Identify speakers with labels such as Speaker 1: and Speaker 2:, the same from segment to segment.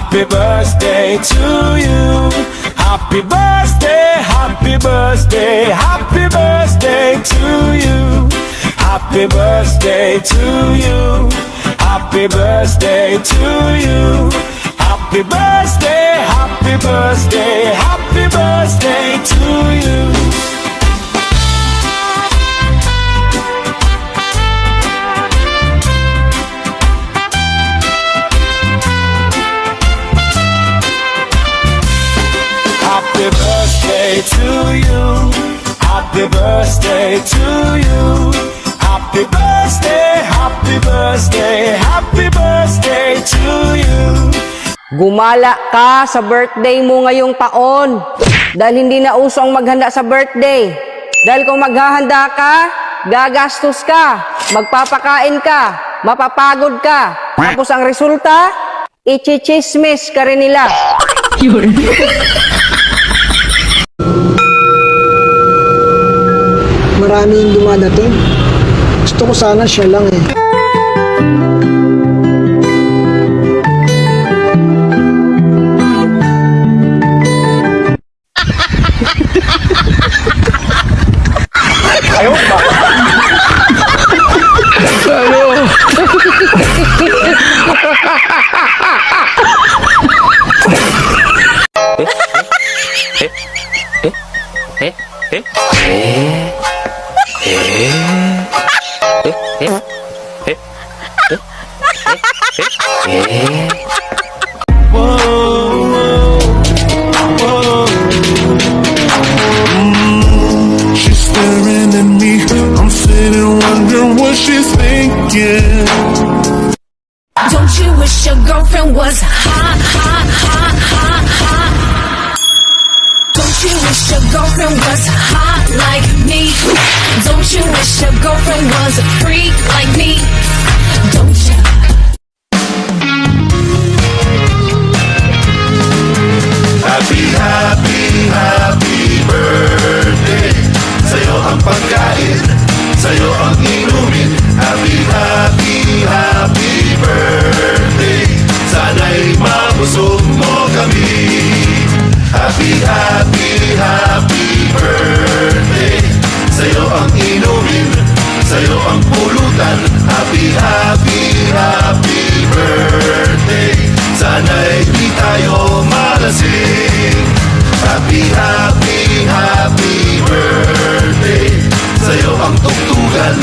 Speaker 1: Happy birthday to you. Happy birthday, happy birthday, happy birthday to you. Happy birthday to you. Happy birthday to you. Happy birthday, happy birthday, happy birthday to you. Happy birthday to you. Happy birthday to you. Happy birthday, happy birthday, happy birthday to you.
Speaker 2: Gumala ka sa birthday mo ngayong taon dahil hindi na uso ang maghanda sa birthday. Dahil kung maghahanda ka, gagastos ka, magpapakain ka, mapapagod ka. Tapos ang resulta, ichichismis ka rin nila.
Speaker 3: Marami yung dumadating. Gusto ko sana siya lang eh.
Speaker 4: She's staring at me. I'm sitting wondering what she's thinking.
Speaker 5: Don't you wish your girlfriend was hot, hot, hot, hot, hot? Don't you wish your girlfriend was hot like me? Don't you wish your girlfriend was a freak like me? Don't you?
Speaker 4: Happy, happy, happy birthday. Sa'yo ang pagkain, sa'yo ang inumin. Happy, happy, happy birthday. Sana'y mabusog mo kami. Happy, happy, happy birthday. Sa'yo ang inumin, sa'yo ang pulutan. Happy, happy, happy birthday. Sana'y di tayo malasing. Happy, happy, happy birthday. Sa'yo ang tugtugan,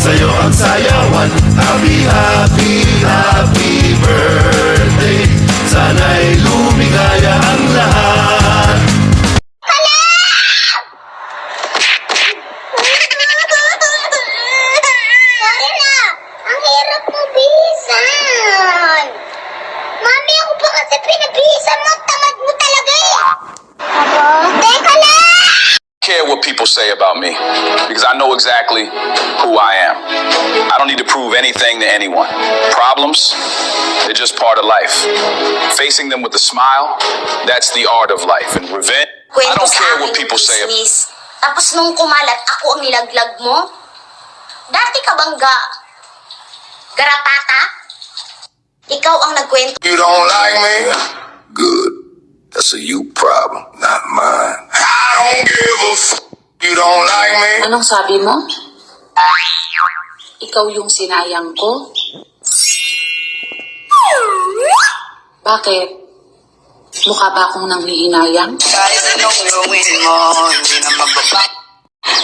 Speaker 4: sa'yo ang sayawan. Happy, happy, happy birthday. Sana'y lumigaya ang lahat.
Speaker 6: Sorry na, ang hirap mo bihisan. Mami, ako pa kasi pinabihisan mo, tamad mo talaga eh. Aba, teka lang!
Speaker 7: Care what people say about me because I know exactly who I am. I don't need to prove anything to anyone. Problems, they're just part of life. Facing them with a smile, that's the art of life. And revenge, I don't care what people say.
Speaker 6: Tapos nung kumalat, ako ang nilaglag mo? Dati ka bang garapata? Ikaw ang nagkwento.
Speaker 4: You don't like me? Good. That's a you problem, not mine. I don't give a f***. You don't like me?
Speaker 8: Anong sabi mo? Ikaw yung sinayang ko? Bakit? Mukha ba akong nanghihinayang?
Speaker 9: Kahit anong gawin mo, hindi na magbaba.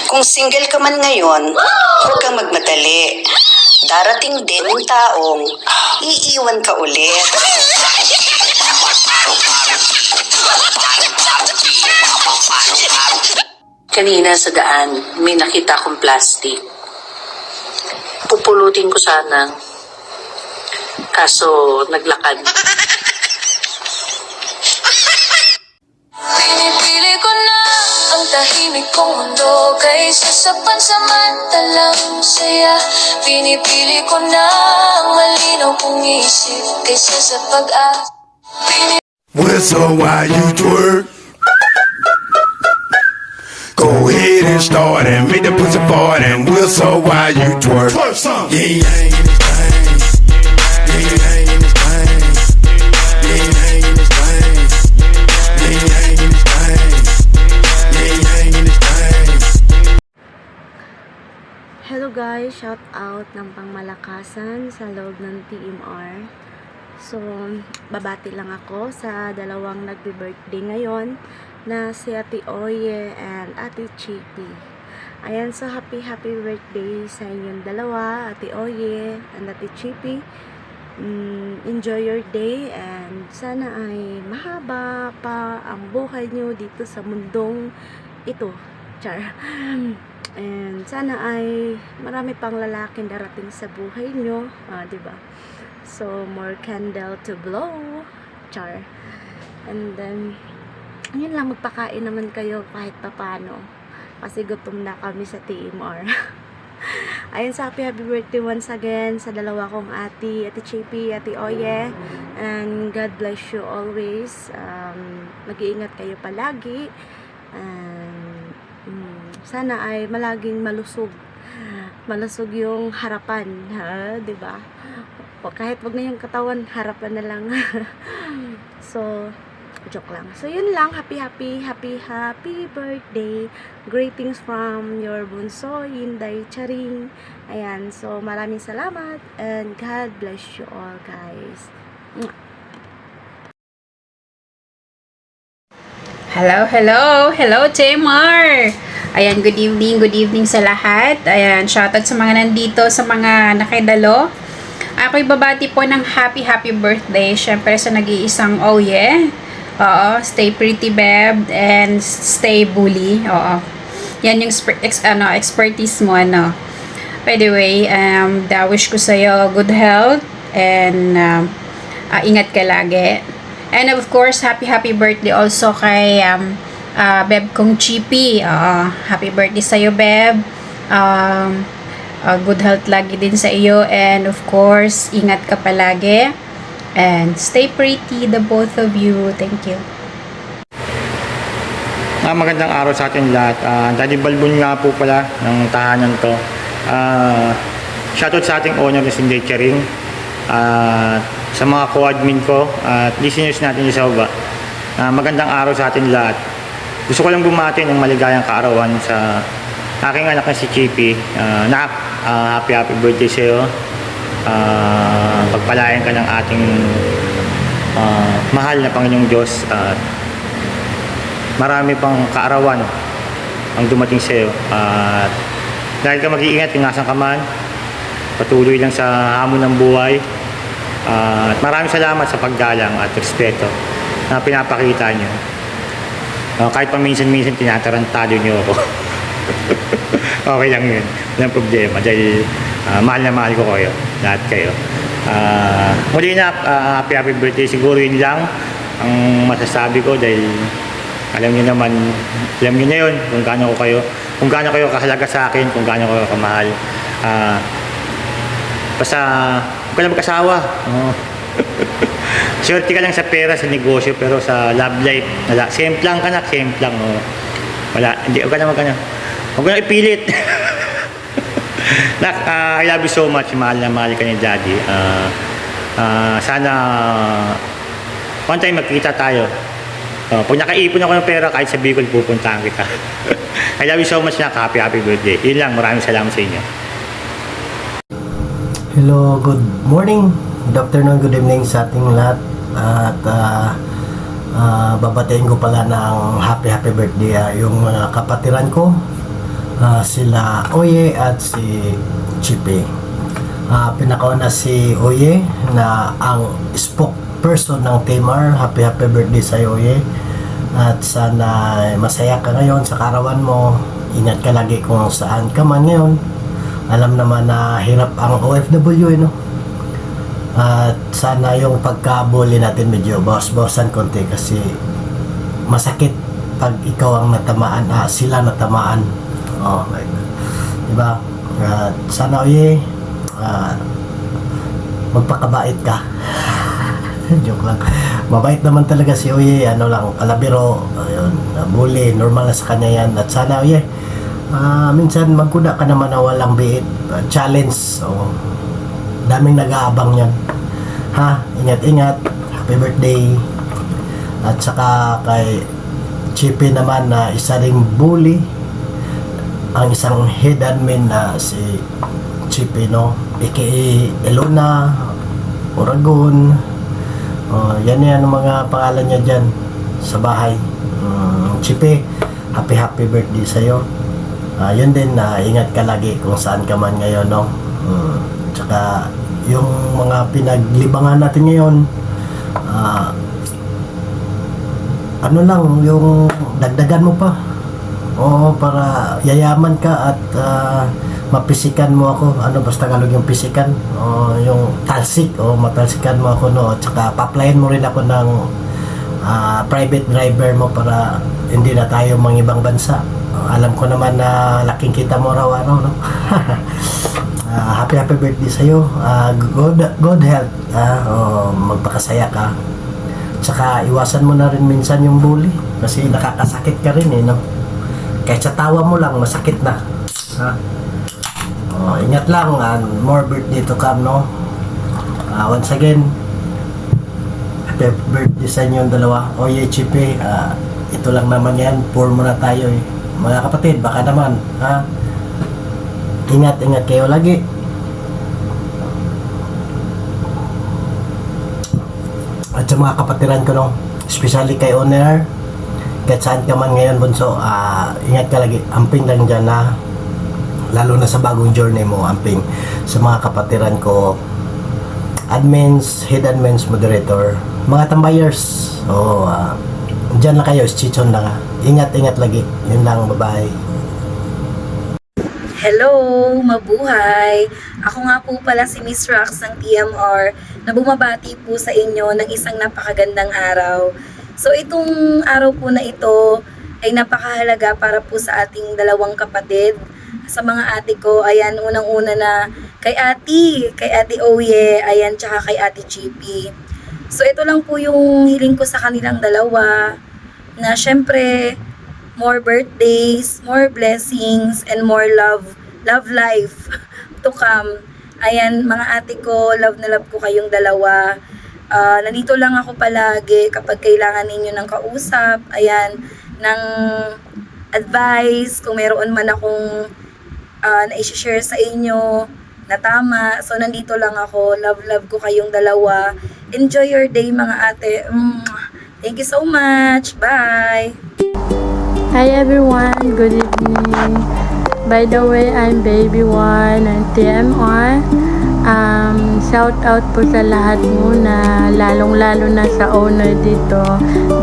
Speaker 9: Kung single ka man ngayon, huwag kang magmadali. Darating din ang taong iiwan ka ulit.
Speaker 8: Kanina sa daan, may nakita akong plastic. Pupulutin ko sana. Kaso naglakad.
Speaker 5: Pinipili ko na ang tahimik kong mundo kaysa sa pansamantalang saya. Pinipili ko na ang malinaw kong isip kaysa sa pag-asa.
Speaker 4: Well, so why you twerk? Go ahead and start and make the pussy fart and we'll so why you twerk? Twerk some. Yeah, yeah, in this thing. Yeah, yeah, in this thing. Yeah, yeah.
Speaker 10: shout out ng pangmalakasan sa loob ng TMR. So, babati lang ako sa dalawang nagbe-birthday ngayon na si Ate Oye and Ate Chippy. Ayan, so happy birthday sa inyong dalawa, Ate Oye and Ate Chippy. Enjoy your day and sana ay mahaba pa ang buhay nyo dito sa mundong ito. Char. And sana ay marami pang lalaking darating sa buhay nyo, diba? So, more candle to blow. Char. And then, yun lang, magpakain naman kayo kahit papano. Kasi gutom na kami sa TMR. Ayun, sa happy birthday once again sa dalawa kong ate, Ate Chippy, Ate Oye. And God bless you always. Mag-iingat kayo palagi. And sana ay malaging malusog yung harapan, ha? Diba? O kahit wag na yung katawan, harapan na lang. So, joke lang. So, yun lang. Happy birthday. Greetings from your bunso, Inday Charing. Ayan. So, maraming salamat. And God bless you all, guys.
Speaker 11: Hello, Jmar! Ayan, good evening sa lahat. Ayan, shoutout sa mga nandito, sa mga nakidalo. Ako'y babati po ng happy birthday, syempre sa nag-iisang Oye. Oo, stay pretty, babe, and stay bully. Oo. Yan yung expertise mo, ano. By the way, wish ko sa'yo good health, and ingat ka lagi. And of course, happy birthday also kay Beb kong Chippy. Happy birthday sa'yo, Beb. Good health lagi din sa iyo. And of course, ingat ka palagi. And stay pretty, the both of you. Thank you.
Speaker 12: Magandang araw sa ating lahat. Daddy Balbon nga po pala ng tahanan to. Shoutout sa ating owner na si Inday Charing. Sa mga co-admin ko at listeners natin sa baba. Magandang araw sa ating lahat. Gusto ko lang bumati ng maligayang kaarawan sa aking anak na si Chippy. Happy birthday sa iyo. Pagpalayan ka ng ating mahal na Panginoong Diyos at marami pang kaarawan ang dumating sa iyo. Dahil ka mag-iingat kung nasan ka man, patuloy lang sa hamon ng buhay. At maraming salamat sa paggalang at respeto na pinapakita nyo. Kahit paminsan-minsan tinatarantado nyo ako. Okay lang yun, walang problema dahil mahal na mahal ko kayo, lahat kayo. Muli na, happy birthday. Siguro yun lang ang masasabi ko dahil alam nyo na yun kung gaano kayo kahalaga sa akin, kung gaano kayo kamahal. Basta huwag ka na mag-asawa. Swerte ka lang sa pera, sa negosyo, pero sa love life, wala. Semplang ka na, semplang. Wala, hindi, huwag ka na ipilit. Nak, I love you so much. Mahal na mahal ka ni Daddy. Sana one time magkita tayo. Pag nakaipon ako ng pera, kahit sa Bicol, pupuntahan kita. I love you so much, Nak. Happy birthday. Yun lang, maraming salamat sa inyo.
Speaker 13: Hello, good morning, good afternoon, good evening sa ating lahat. At babatayin ko pala ng happy birthday yung mga kapatiran ko, sila Oye at si Chippy. Pinakauna si Oye na ang spokesperson ng TMR. Happy birthday sa Oye. At sana masaya ka ngayon sa karawan mo. Ingat ka lagi kung saan ka man ngayon. Alam naman na hirap ang OFW, no? At sana yung pagkabuli natin medyo bawas-bawasan konti kasi masakit pag ikaw ang natamaan, sila natamaan. Oh, right. Diba? At sana magpakabait ka. Joke lang. Mabait naman talaga si Oye, ano lang, kalabiro, ayun, bully, normal na sa kanya yan. At sana minsan magkuda ka naman na walang biit, challenge, so daming nag-aabang yan, ha. Ingat, happy birthday. At saka kay Chippy naman na isa ring bully, ang isang head admin na si Chippy, no? A.K.A. Elona, Oragon. Yan ang mga pangalan niya dyan sa bahay. Chippy, happy birthday sa'yo. Yun din, ingat ka lagi kung saan ka man ngayon, no? Tsaka yung mga pinaglibangan natin ngayon, ano lang, yung dagdagan mo pa. Oo, para yayaman ka at mapisikan mo ako. Ano basta Tagalog yung pisikan? Yung talsik, matalsikan mo ako, no? Tsaka paplayan mo rin ako ng private driver mo para hindi na tayo mangibang bansa. Alam ko naman na laking kita mo araw-araw, no? Happy birthday sa'yo. Good health. Magpakasaya ka. Tsaka iwasan mo na rin minsan yung bully kasi nakakasakit ka rin, no? Kahit sa tawa mo lang, masakit na. Ingat lang, more birthday to come, no? Once again, happy birthday sa inyong dalawa. Oye, Chippy, ito lang naman yan. Poor muna tayo, eh. Mga kapatid, baka naman, ingat kayo lagi. At sa mga kapatiran ko, no, especially kay Owner, kahit saan ka man ngayon, bunso, ingat ka lagi. Amping lang dyan, lalo na sa bagong journey mo, amping. Sa mga kapatiran ko, admins, head admins, moderator, mga tambayers, dyan lang kayo, chichon lang. Ingat lagi. Yun lang, bye-bye.
Speaker 10: Hello, mabuhay! Ako nga po pala si Miss Rox ng TMR na bumabati po sa inyo ng isang napakagandang araw. So itong araw po na ito ay napakahalaga para po sa ating dalawang kapatid. Sa mga ate ko, ayan, unang-una na kay ate Oye, ayan, tsaka kay ate Chippy. So ito lang po yung hiling ko sa kanilang dalawa na syempre more birthdays, more blessings, and more love life to come. Ayan, mga ate ko, love na love ko kayong dalawa. Nandito lang ako palagi kapag kailangan ninyo ng kausap, ayan, ng advice, kung meron man akong na-share sa inyo na tama. So, nandito lang ako. Love ko kayong dalawa. Enjoy your day, mga ate. Thank you so much. Bye!
Speaker 14: Hi everyone, good evening. By the way, I'm Baby One and TMR. Shout out po sa lahat muna, lalong-lalo na sa owner dito,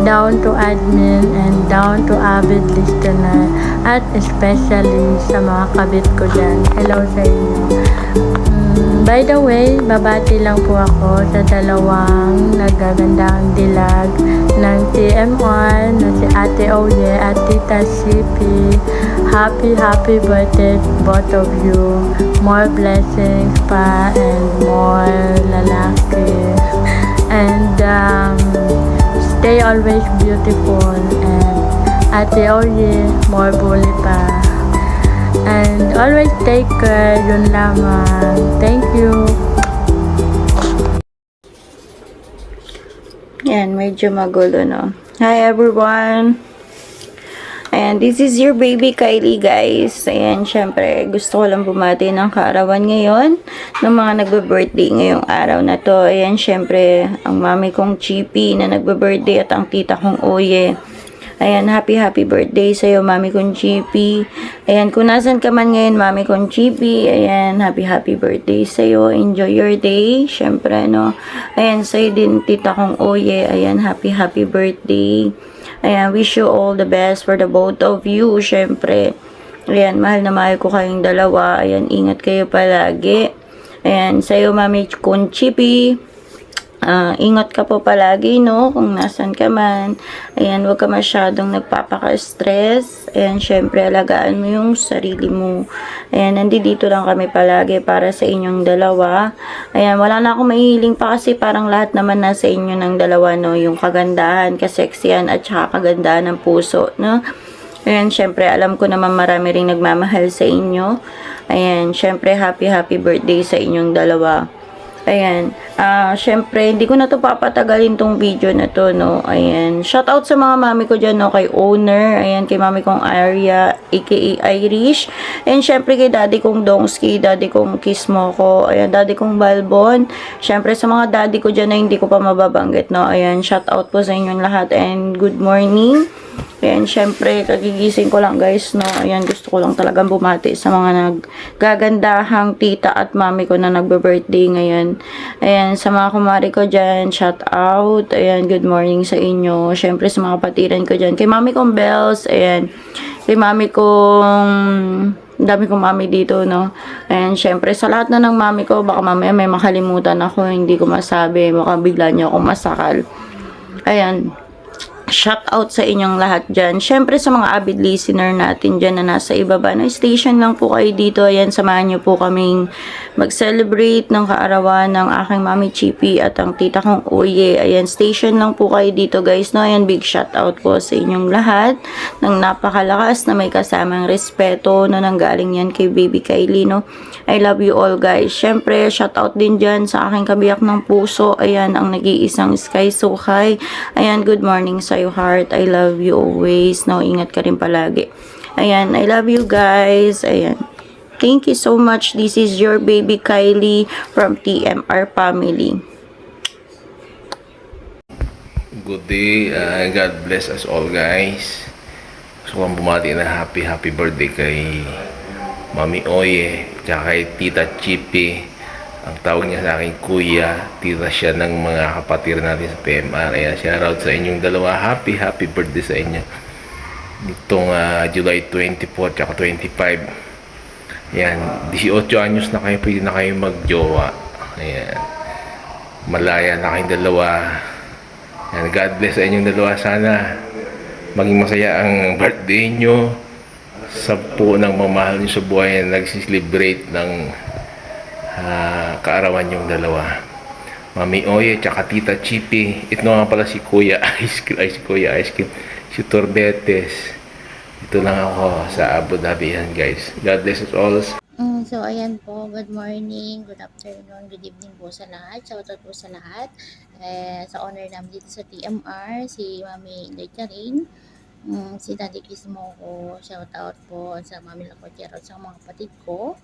Speaker 14: down to admin and down to avid listener, at especially sa mga kabit ko dyan. Hello sa inyo. By the way, babati lang po ako sa dalawang nagagandang dilag ng TMR na si Ate Oye at Tita Chippy. Happy birthday both of you. More blessings pa and more lalaki. And stay always beautiful. And Ate Oye, more bully pa. And always take care, yun lamang. Thank you.
Speaker 15: Yan, medyo magulo, no? Hi everyone! Ayan, this is your baby Kylie, guys. Ayan, syempre, gusto ko lang bumati ng kaarawan ngayon ng mga nagbe-birthday ngayong araw na to. Ayan, syempre, ang mami kong Chippy na nagbe-birthday at ang tita kong Oye. Ayan, happy birthday sa'yo, mami kong Chippy. Ayan, kung nasan ka man ngayon, mami kong Chippy. Ayan, happy birthday sa'yo. Enjoy your day. Syempre, no. Ayan, sa'yo din, tita kong Oye. Ayan, happy birthday. Ayan, wish you all the best for the both of you. Syempre, ayan, mahal na mahal ko kayong dalawa. Ayan, ingat kayo palagi. Ayan, sa'yo, mami kong Chippy. Ingat ka po palagi, no, kung nasan ka man. Ayan, huwag ka masyadong nagpapaka-stress. Ayan, syempre, alagaan mo yung sarili mo. Ayan, nandito lang kami palagi para sa inyong dalawa. Ayan, wala na akong mahihiling pa kasi parang lahat naman nasa inyo ng dalawa, no, yung kagandahan, kaseksihan, at saka kagandahan ng puso, no. Ayan, syempre, alam ko naman marami ring nagmamahal sa inyo. Ayan, syempre, happy birthday sa inyong dalawa. Ayan. Syempre, hindi ko na to papatagalin tong video na to, no. Ayan. Shoutout sa mga mami ko dyan, no. Kay Owner. Ayan. Kay mami kong Arya, aka Irish. And syempre kay daddy kong Dongski, daddy kong Kismoko. Ayan. Daddy kong Balbon. Syempre sa mga daddy ko dyan na hindi ko pa mababanggit, no. Ayan. Shoutout po sa inyong lahat. And good morning. Ayan, syempre, kagigising ko lang guys, no. Ayan, gusto ko lang talagang bumati sa mga naggagandahang tita at mami ko na nagbe-birthday ngayon. Ayan, sa mga kumari ko dyan, shout out. Ayan, good morning sa inyo. Syempre, sa mga kapatiran ko dyan. Kay mami kong Bells, ayan. Kay mami kong... dami kong mami dito, no. Ayan, syempre, sa lahat na ng mami ko, baka mamaya may makalimutan ako, hindi ko masabi. Baka bigla niyo akong masakal. Ayan. Shout out sa inyong lahat dyan. Syempre sa mga avid listener natin dyan na nasa ibaba na station lang po kayo dito. Ayan, samahan nyo po kaming mag-celebrate ng kaarawan ng aking mami Chippy at ang tita kong Oye. Ayan, station lang po kayo dito guys, no. Ayan, big shout out po sa inyong lahat ng napakalakas na may kasamang respeto na nanggaling yan kay Baby Kylie, no. I love you all guys. Syempre, shout out din dyan sa aking kabiyak ng puso. Ayan, ang nag-iisang Sky Sukay. Ayan, good morning sa your heart. I love you always. No, ingat ka rin palagi. Ayan, I love you guys. Ayan. Thank you so much. This is your Baby Kylie from TMR family.
Speaker 16: Good day. God bless us all guys. Gusto kong bumati na happy birthday kay Mami Oye, tsaka kay Tita Chippy. Ang tawag niya sa akin, Kuya. Tita siya ng mga kapatid natin sa PMR. Ayan, shoutout sa inyong dalawa. Happy birthday sa inyo. Itong July 24 tsaka 25. Ayan, 18 anyos na kayo, pwede na kayo magjowa. Ayan. Malaya na kayong dalawa. Ayan, God bless sa inyong dalawa. Sana maging masaya ang birthday nyo. Sa po ng mamahal nyo sa buhay na nagsiselebrate ng kaarawan yung dalawa. Mami Oye, tsaka Tita Chippy. Ito nga pala si Kuya Ice Cream. Si Torbetes. Ito lang ako sa Abu Dhabi yan guys. God bless us all.
Speaker 17: So ayan po, good morning, good afternoon, good evening po sa lahat. Shoutout po sa lahat. Sa honor namin dito sa TMR, si Mami Inday Charin, si Daddy Kismoko, shoutout po sa Mami Lacotiero at sa mga kapatid ko.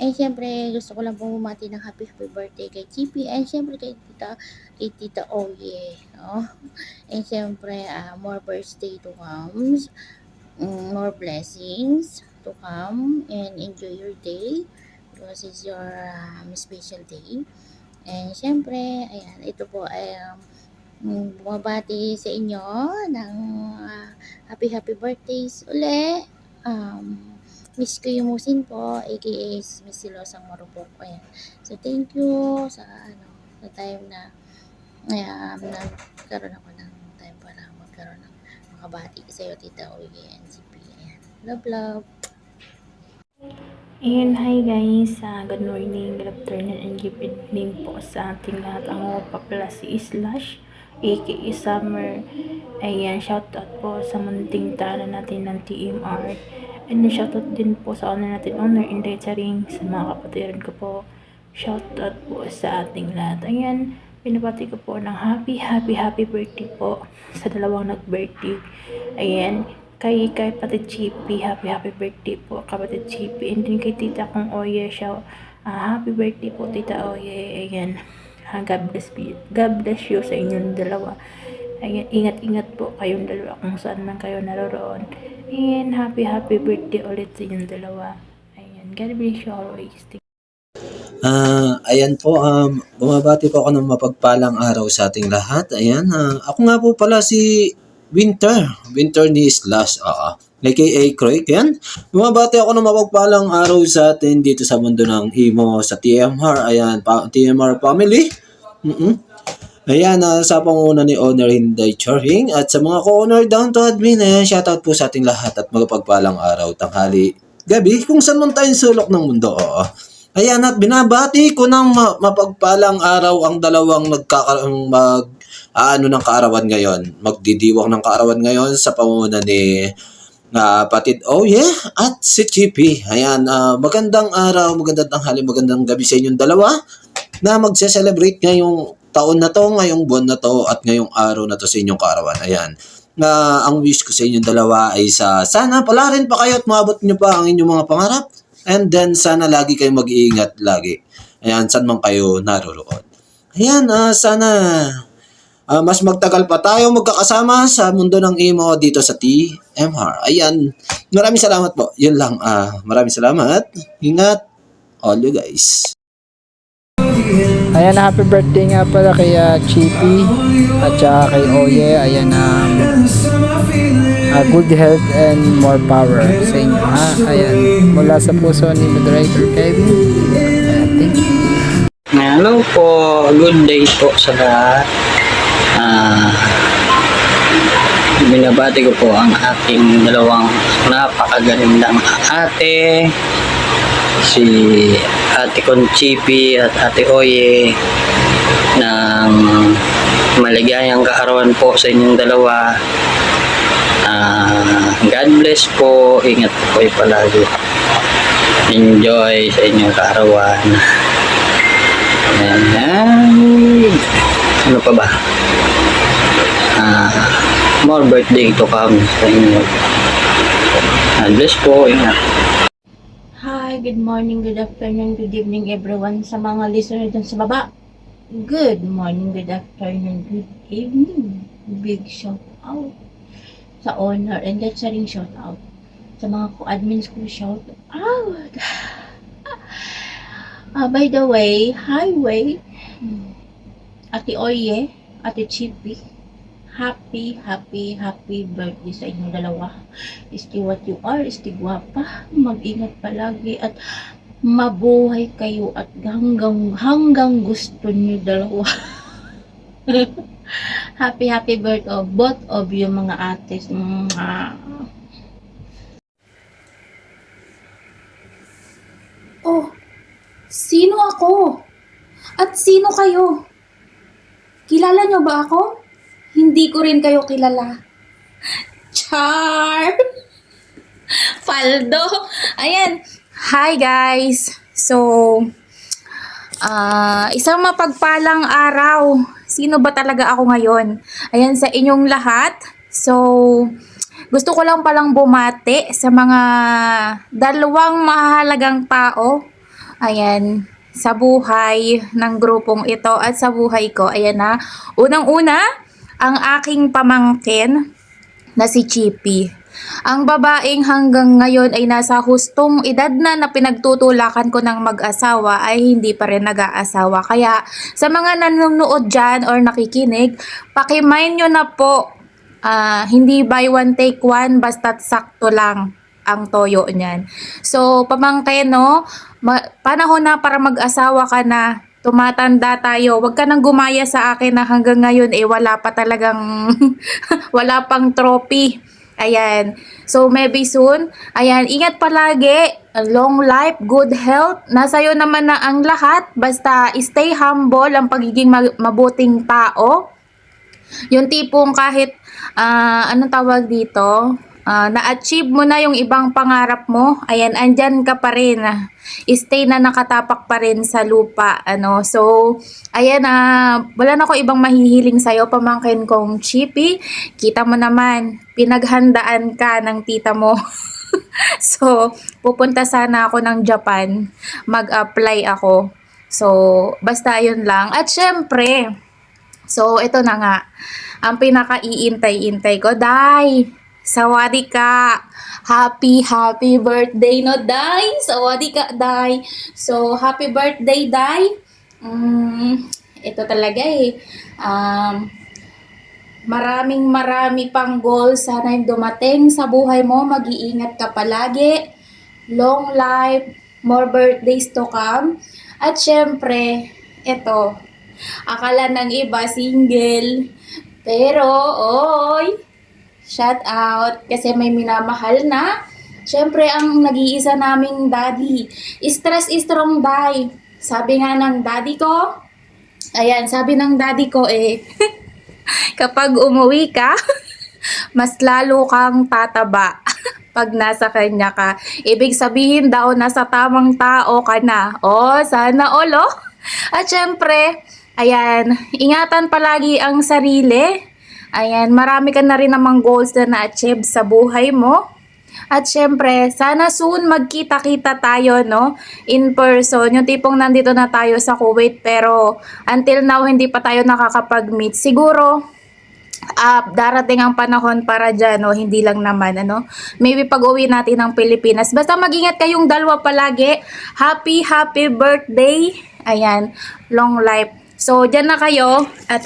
Speaker 17: And syempre, gusto ko lang po bumati ng happy birthday kay Chippy. And syempre kay Tita Oye. No? And syempre, more birthday to come. More blessings to come. And enjoy your day. Because it's your special day. And syempre, ayan, ito po ay bumabati sa inyo ng happy birthdays uli. Miss ko yung musin po, aka Miss Silosang Marupok. Ayan. So, thank you sa time na nagkaroon ako ng time para magkaroon ng makabati sa iyo, Tita Oye and CP. Ayan. Love.
Speaker 14: Ayan, hi guys. Good morning, good afternoon, and good evening po sa ating lahat. Ang pa pala si Slash, aka Summer. Ayan, shoutout po sa munting tahanan natin ng TMR. And shoutout din po sa owner natin, owner Inday Charing, sa mga kapatiran ko po. Shoutout po sa ating lahat. Ayan, pinabati ko po ng happy birthday po sa dalawang nag-birthday. Ayan, kay kapatid Chippy, happy birthday po kapatid Chippy. And din kay tita kong Oye, happy birthday po Tita Oye. Ayan, God bless you sa inyong dalawa. Ayan, ingat po kayong dalawa kung saan man kayo naroroon. Ayan, happy birthday ulit sa inyong dalawa. Ayan, God bless you always.
Speaker 18: Ayan po, bumabati po ako ng mapagpalang araw sa ating lahat. Ayan, ako nga po pala si Winter ni Slash, aka Croy. Ayan, bumabati ako ng mapagpalang araw sa atin dito sa mundo ng Imo sa TMR. Ayan, TMR family. Ayan, sa panguna ni Owner Hinday Charing at sa mga co-owner down to admin. Ayan, shoutout po sa ating lahat at magpagpalang araw, tanghali, gabi, kung saan man tayong sulok ng mundo. Ayan, at binabati ko ng mapagpalang araw ang dalawang ng kaarawan ngayon. Magdidiwang ng kaarawan ngayon sa panguna ni Patid Oye at si Chippy. Ayan, magandang araw, magandang tanghali, magandang gabi sa inyong dalawa. na magse-celebrate ngayong taon na to, ngayong buwan na to, at ngayong araw na to sa inyong kaarawan. Ayan. Ang wish ko sa inyong dalawa ay sana palarin pa kayo at maabot nyo pa ang inyong mga pangarap. And then, sana lagi kayo mag-iingat lagi. Ayan, saan man kayo naroroon. Ayan, sana mas magtagal pa tayo magkakasama sa mundo ng emo dito sa TMR. Ayan, maraming salamat po. Yun lang, maraming salamat. Ingat, all you guys.
Speaker 3: Ayan, happy birthday nga pala kay Chippy at saka kay Oye. Ayan, good health and more power sa inyo, ha? Ayan, mula sa puso ni Moderator Kevin. Ayan, thank you.
Speaker 19: Hello po, good day po sa lahat. Binabati ko po ang aking dalawang napakagandang ate, si Ate Conchipi at Ate Oye, ng maligayang kaarawan po sa inyong dalawa. God bless po, ingat po kayo palagi, enjoy sa inyong kaarawan. Ano pa ba? More birthday to come sa inyo. God bless po, ingat.
Speaker 10: Hi, good morning, good afternoon, good evening everyone sa mga listener dyan sa baba. Good morning, good afternoon, good evening. Big shout out sa owner and that's a ring shout out sa mga co-admins ko, shout out. By the way, highway, Ate Oye, Ate Chippy, happy birthday sa inyong dalawa. Stay what you are, stay guwapa, mag-ingat palagi at mabuhay kayo at hanggang gusto niyo dalawa. happy birthday of both of you mga ates.
Speaker 20: Oh, sino ako? At sino kayo? Kilala niyo ba ako? Hindi ko rin kayo kilala. Char! Faldo! Ayan. Hi guys! So, isang mapagpalang araw. Sino ba talaga ako ngayon? Ayan, sa inyong lahat. So, gusto ko lang palang bumati sa mga dalawang mahalagang tao. Ayan, sa buhay ng grupong ito at sa buhay ko. Ayan na. Unang-una, ang aking pamangkin na si Chippy. Ang babaeng hanggang ngayon ay nasa hustong edad na pinagtutulakan ko ng mag-asawa ay hindi pa rin nag-aasawa. Kaya sa mga nanonood dyan or nakikinig, pakimind nyo na po, hindi buy one take one, basta't sakto lang ang toyo niyan. So, pamangkin, no? Panahon na para mag-asawa ka na. Tumatanda tayo. Huwag ka nang gumaya sa akin na hanggang ngayon wala pa talagang wala pang trophy. Ayan. So, maybe soon. Ayan, ingat palagi. Long life, good health. Nasa'yo naman na ang lahat. Basta stay humble, ang pagiging mabuting tao. Yung tipong kahit, anong tawag dito? Na-achieve mo na yung ibang pangarap mo. Ayan, andyan ka pa rin. Stay na nakatapak pa rin sa lupa. So, ayan, wala na ko ibang mahihiling sa'yo, pamangkin kong Chippy. Kita mo naman, pinaghandaan ka ng tita mo. So, pupunta sana ako ng Japan. Mag-apply ako. So, basta yun lang. At syempre, so, ito na nga. Ang pinaka-iintay-intay ko, Day! Sawadika! Happy birthday, no, Day? Sawadika, Day! So, happy birthday, Day! Ito talaga marami pang goals sana yung dumating sa buhay mo. Mag-iingat ka palagi. Long life, more birthdays to come. At syempre, ito, akala ng iba single. Pero, oy, shout out kasi may minamahal na. Syempre, ang nag-iisa naming daddy. Stress is strong, Day. Sabi nga ng daddy ko, ayan, sabi ng daddy ko kapag umuwi ka, mas lalo kang tataba pag nasa kanya ka. Ibig sabihin daw, nasa tamang tao ka na. Oh, sana all, At syempre, ayan, ingatan palagi ang sarili. Ayan, marami ka na rin namang goals na na-achieve sa buhay mo. At syempre, sana soon magkita-kita tayo, no? In person. Yung tipong nandito na tayo sa Kuwait pero until now hindi pa tayo nakakapag-meet. Siguro, darating ang panahon para dyan, no? Hindi lang naman, ano? Maybe pag-uwi natin ng Pilipinas. Basta mag-ingat kayong dalawa palagi. Happy birthday. Ayan, long life. So, dyan na kayo. At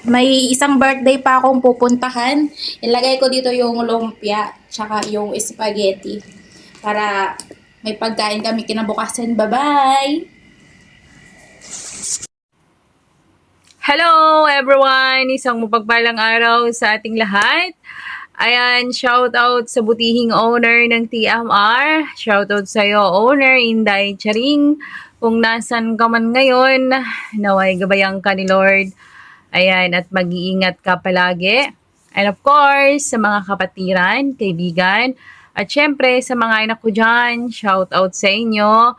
Speaker 20: may isang birthday pa akong pupuntahan. Ilagay ko dito yung lumpia, tsaka yung spaghetti. Para may pagkain kami kinabukasan. Bye-bye!
Speaker 21: Hello everyone! Isang mapagpalang araw sa ating lahat. Ayan, shout out sa butihing owner ng TMR. Shout out sa iyo, owner Inday Charing. Kung nasan ka man ngayon, naway gabayang ka ni Lord. Ayan, at mag-iingat ka palagi. And of course, sa mga kapatiran, kaibigan, at syempre sa mga anak ko dyan, shout out sa inyo.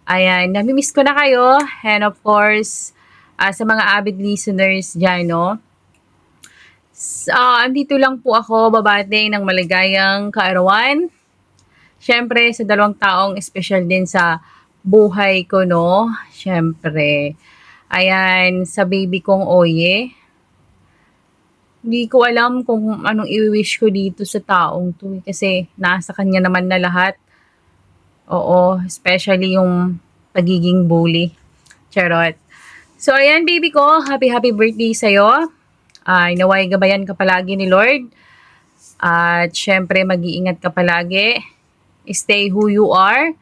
Speaker 21: Ayan, namimiss ko na kayo. And of course, sa mga avid listeners dyan, no? Andito lang po ako, babate ng maligayang kaarawan. Syempre, sa 2 taong special din sa buhay ko, no? Syempre, ayan, sa baby kong Oye. Hindi ko alam kung anong i-wish ko dito sa taong to. Kasi nasa kanya naman na lahat. Oo, especially yung pagiging bully. Charot. So, ayan, baby ko. Happy birthday sa'yo. Naway gabayan ka palagi ni Lord. At syempre, mag-iingat ka palagi. Stay who you are.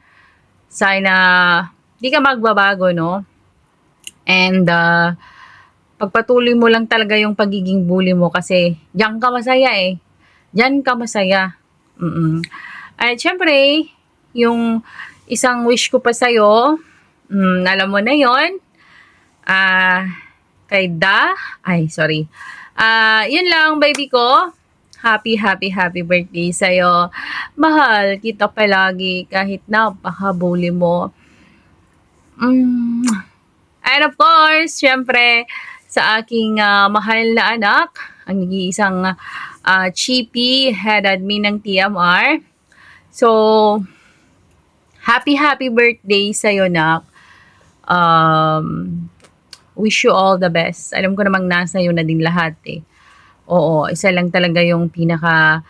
Speaker 21: Sana di ka magbabago, no? And pagpatuloy mo lang talaga yung pagiging bully mo kasi diyan ka masaya eh. Diyan ka masaya. At syempre, yung isang wish ko pa sa'yo, alam mo na yon. Yun lang, baby ko. Happy birthday sa'yo. Mahal kita palagi kahit napaka-bully mo. And of course, syempre, sa aking mahal na anak, ang nag-iisang Chippy, head admin ng TMR. So, happy birthday sa'yo, nak. Wish you all the best. Alam ko namang nasa iyo na din lahat eh. Oo, isa lang talaga yung pinaka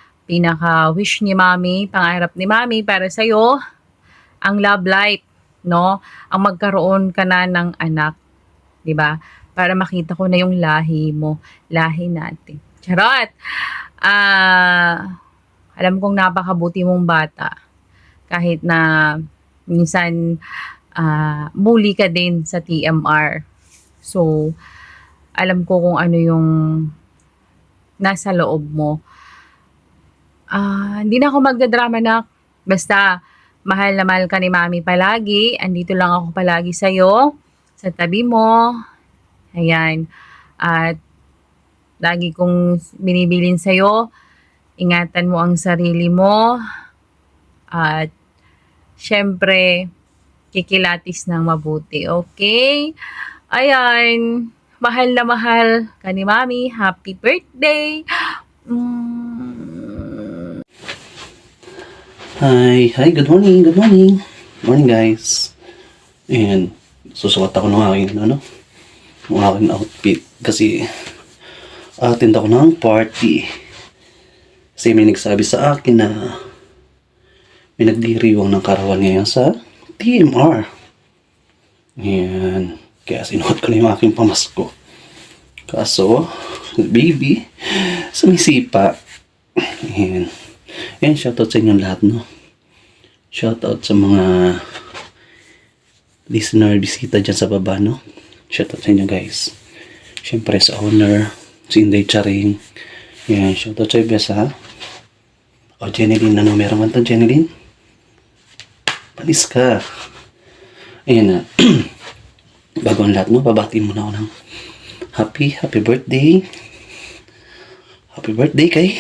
Speaker 21: wish ni Mami, pangarap ni Mami para sa'yo, ang love life, no? Ang magkaroon ka na ng anak, 'di ba? Para makita ko na yung lahi mo, lahi natin. Charot. Alam kong napakabuti mong bata. Kahit na minsan bully ka din sa TMR. So, alam ko kung ano yung nasa loob mo. Hindi na ako magdadrama, nak. Basta, mahal na mahal ka ni Mami palagi. Andito lang ako palagi sa'yo. Sa tabi mo. Ayan. At, lagi kong binibilin sa'yo. Ingatan mo ang sarili mo. At, syempre, kikilatis ng mabuti. Okay? Ayan. Mahal na mahal ka ni Mami. Happy birthday!
Speaker 22: Hi, good morning. Morning, guys. And susukat ako ng aking outfit kasi attend ako ng party. Kasi may nagsabi sa akin na may nagdiriwang ng karawan ngayon sa TMR. Ayan. Kaya sinuot ko na yung aking pamasko. Kaso, baby, sumisipa. Ayan. Ayan, shoutout sa inyong lahat, no? Shoutout sa mga listener, bisita dyan sa baba, no? Shoutout sa inyo, guys. Siyempre sa owner, si Inday Charing. Ayan, shoutout sa ibes, ha? O, Jeneline, ano meron man to, Jeneline? Panis ka. Ayan na. Bago ang lahat, no? Babatiin muna ako ng happy birthday. Happy birthday kay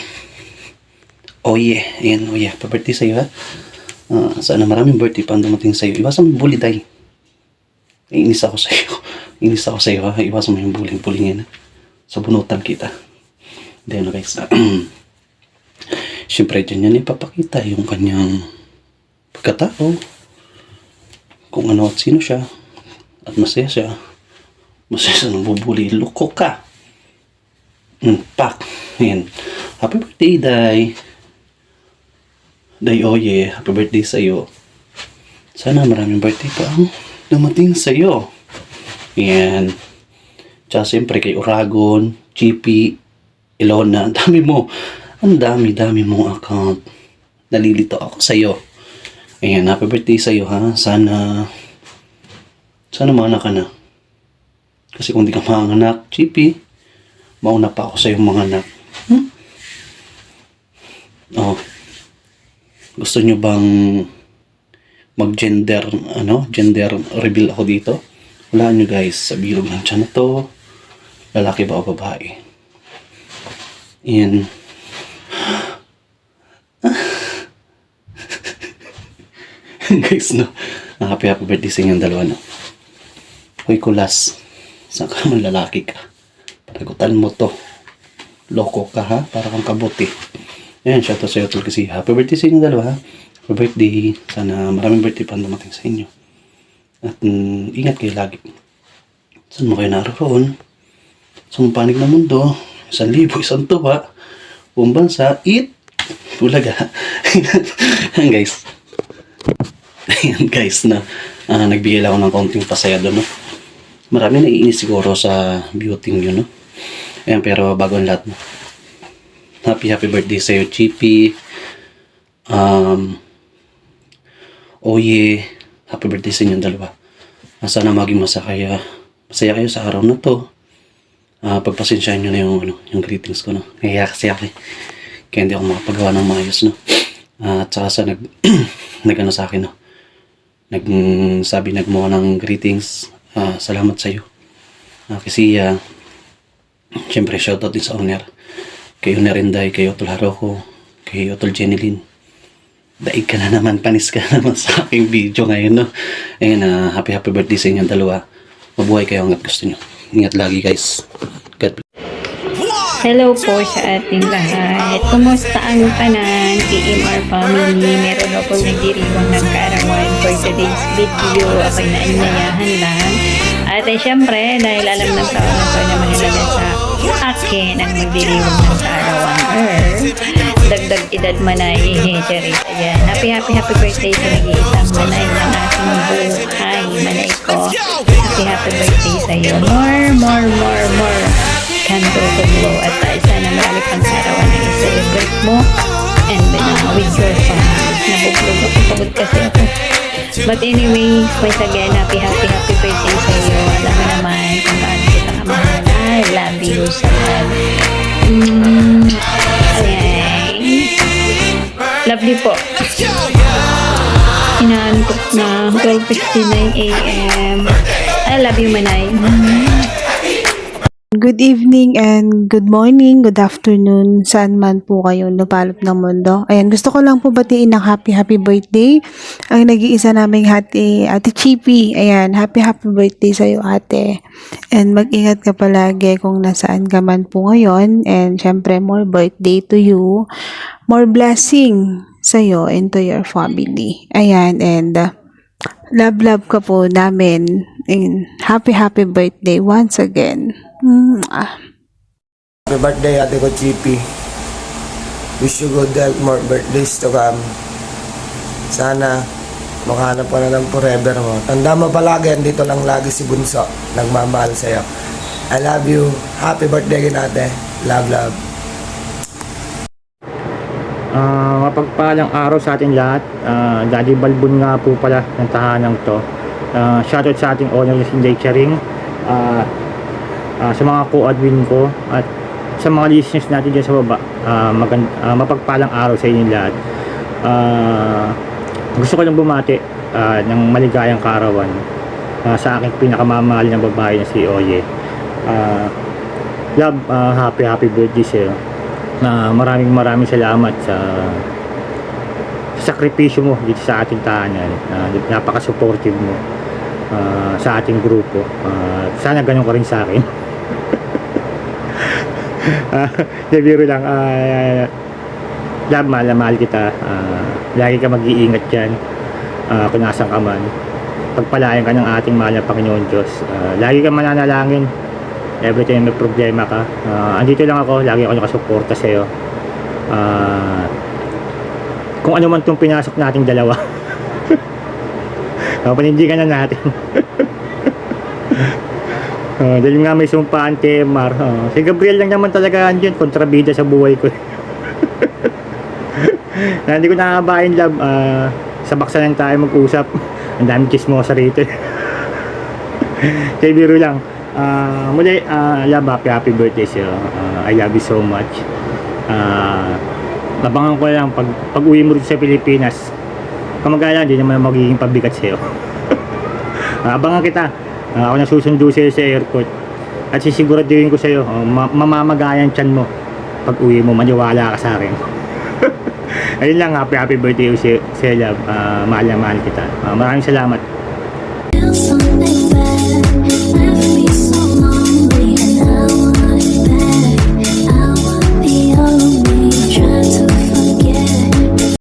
Speaker 22: Oye. Ayan, Oye. Happy birthday sa'yo, ha? Sana maraming birthday pa ang dumating sa'yo. Iwasan mo bully, day. Naiinis ako sa'yo. Inis ako sa'yo ha. Iwasan mo yung bullying yan ha. Sa bunutan kita. Then guys, syempre dyan yan ipapakita yung kanyang pagkatao. Kung ano at sino siya. At masaya siya. Masaya siya nang bubuli. Loko ka. Pak. Ayan. Happy birthday, Day. Day Oye. Happy birthday sa'yo. Sana maraming birthday pa ang dumating sa'yo. Ayan. Tsaka siyempre kay Uragon, GP, Ilona. Ang dami mo. Ang dami mong account. Nalilito ako sa'yo. Ayan. Happy birthday sa'yo ha. Sana maana ka na. Kasi kung di ka manganak, GP, mauna pa ako sa'yo mga anak. Oh. Gusto nyo bang mag-gender, gender reveal ako dito? Wala nyo guys, sa bilog ng tiyan na to, lalaki ba o babae? Yan. Guys, no? Happy birthday sa inyong dalawa, no? Hoy, kulas. Saan ka naman lalaki ka? Panagutan mo to. Loko ka ha? Para kang kabuti. Ayan, shoutout sa iyo tol kasi happy birthday sa inyong dalawa ha? Happy birthday. Sana maraming birthday pa dumating sa inyo. At ingat kayo lagi. Saan mo kayo naroon? Sa panig na mundo. 1,000, 1 tuwa. Buong bansa. Eat. Bulaga. Ayan guys. Ayan guys na nagbigay lang ako ng konting pasaya doon. No? Marami naiinis siguro sa beauty nyo. No? Ayan, pero bago ang lahat. No? Happy birthday sa iyo, GP. Oye, happy birthday sa inyong dalawa. Sana maging masaya kayo sa araw na to. Pagpasensyahan nyo na yung greetings ko. No? Kaya kasi ako kaya hindi ako makapagawa ng maayos. No? At saka sa nag-ano sa akin. No? Naggumawa ng greetings. Salamat sa iyo. Kasi syempre shoutout din sa owner. Kay Owner Inday, kay Otol Haroko, kay Otol Jenilyn. Daig ka na naman, panis ka naman sa aking video ngayon, no? Ayun, happy birthday sa inyong dalawa. Mabuhay kayo hanggat gusto nyo. Ingat lagi, guys. God bless.
Speaker 11: Hello po sa ating lahat. Kumusta ang tanan, TMR family? Meron ako nagdiriwang ng kaarawan for today's video. Ako'y naanyayahan lang. At syempre, dahil alam ng tao na ito na mahalaga sa akin ang magdiriwang ng kaarawan. Dagdag edad manay, charit. Ayan. Happy birthday sa nag-iisang manay ng aking buhay. Manay ko. Happy birthday sa iyo. More. Kanto tumbo at sana marami pang arawan na i-celebrate mo and with your family. Nabublog ako, pagod kasi ako. But anyway, once again, happy birthday sa iyo. Alam mo naman kung paano kita kamahal. I love you so much. Ayan. Love you po. Inaantok na 12:59 AM. I love you, Manay.
Speaker 1: Good evening and good morning, good afternoon, saan man po kayo napalop ng mundo. Ayan, gusto ko lang po batiin ng happy birthday ang nag-iisa naming Ate Chippy. Ayan, happy birthday sa'yo ate. And mag-ingat ka palagi kung nasaan ka man po ngayon. And syempre, more birthday to you. More blessing sa'yo and to your family. Ayan, and love ka po namin. And happy birthday once again.
Speaker 2: Happy birthday, ate ko, Chippy. Wish you good health, more birthdays to come. Sana makahanap ka na ng forever mo. Tanda mo palagi, andito lang lagi si Bunso. Nagmamahal sa'yo. I love you. Happy birthday again, ate. Love.
Speaker 12: Mapagpalang araw sa ating lahat. Daddy Balbon nga po pala ng tahanang to. Shoutout sa ating owner si Inday Charing. Sa mga co-admin ko at sa mga listeners natin dyan sa baba, mapagpalang araw sa inyo lahat. Gusto ko lang bumati ng maligayang kaarawan sa aking pinakamamahal na babae na si Oye. Love, happy birthday sa'yo. Maraming salamat sa sakripisyo mo dito sa ating tahanan. Napaka-supportive mo. sa ating grupo. Sana ganun ka rin sa akin. Biro lang. Love, mahal na mahal kita. Lagi ka mag-iingat dyan. Kung nasan ka man. Pagpalayan ka ng ating mahal na Panginoon Diyos. Lagi ka mananalangin. Every time may problema ka. Andito lang ako. Lagi ako nakasuporta sa'yo. Kung ano man itong pinasok nating dalawa. Panindigan na natin. Dahil nga may sumpaan kay Mar. Si Gabriel lang naman talaga andyan. Kontrabida sa buhay ko. Na hindi ko nakakabahin, love. Sa baksa lang tayo mag-usap. Ang daming chismosa rito. Kaya biro lang. Muli, love, happy birthday sa'yo. I love you so much. Labangan ko lang pag uwi mo dito sa Pilipinas. Kamagala, hindi naman magiging pabigat sa'yo. Abangan kita. Ako na susundo sa'yo sa airport. At sisiguraduhin ko sa'yo, mamamagayan tiyan mo. Pag uwi mo, maniwala ka sa akin. Ayun lang, happy birthday sa'yo, love. Mahal na mahal kita. Maraming salamat.